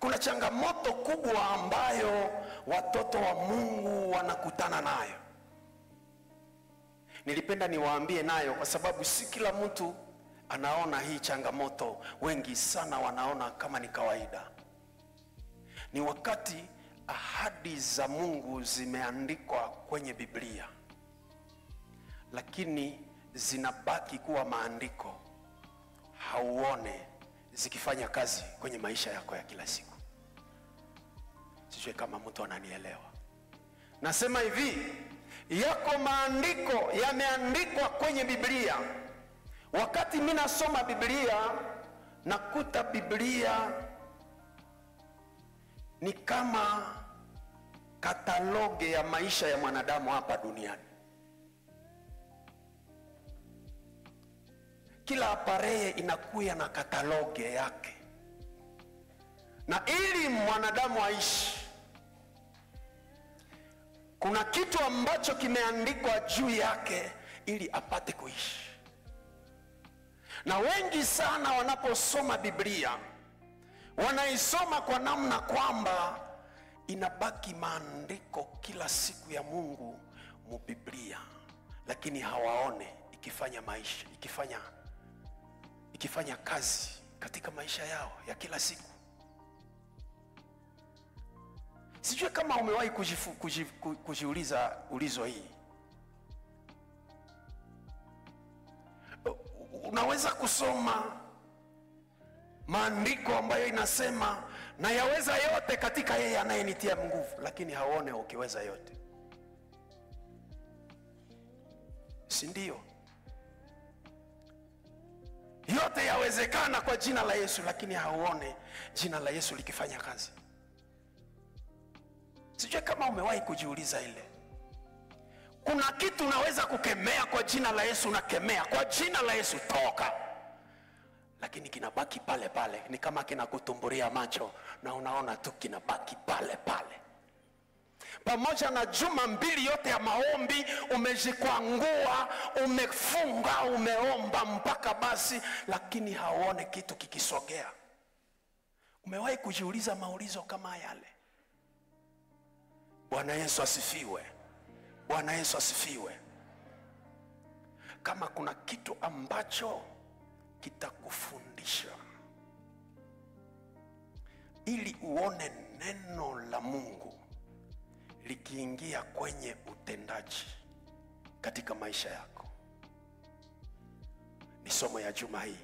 Kuna changamoto kubwa ambayo watoto wa Mungu wanakutana nayo. Nilipenda niwaambie nayo kwa sababu si kila mtu anaona hii changamoto. Wengi sana wanaona kama ni kawaida. Ni wakati ahadi za Mungu zimeandikwa kwenye Biblia, lakini zinabaki kuwa maandiko, hauone zikifanya kazi kwenye maisha yako ya kila siku. Sijui kama mtu ananielewa. Nasema hivi, yako maandiko yameandikwa kwenye Biblia. Wakati mimi nasoma Biblia, nakuta Biblia ni kama kataloge ya maisha ya mwanadamu hapa duniani. Kila apareye inakuya na kataloge yake. Na ili mwanadamu aishi, kuna kitu ambacho kimeandikwa juu yake ili apate kuishi. Na wengi sana wanaposoma Biblia, wanaisoma kwa namna kwamba inabaki maandiko kila siku ya Mungu mu Biblia, lakini hawaone ikifanya maisha, ikifanya kazi katika maisha yao ya kila siku. Sijui kama umewahi kujiuliza ulizo hii. Unaweza kusoma maandiko ambayo inasema na yaweza yote katika yeye anayenitia nguvu, lakini haone ukiweza yote. Si ndio? Yote yawezekana kwa jina la Yesu, lakini hauone jina la Yesu likifanya kazi. Sijui kama umewahi kujiuliza ile. Kuna kitu unaweza kukemea kwa jina la Yesu, unakemea kwa jina la Yesu, toka, lakini kinabaki pale pale. Ni kama kinakutumburia macho na unaona tu kinabaki pale pale. Pamoja na juma mbili yote ya maombi, umejikwangua, umefunga, umeomba mpaka basi, lakini hauone kitu kikisogea. Umewahi kujiuliza maulizo kama yale? Bwana Yesu asifiwe. Bwana Yesu asifiwe. Kama kuna kitu ambacho kitakufundisha ili uone neno la Mungu likiingia kwenye utendaji katika maisha yako, ni somo ya juma hii.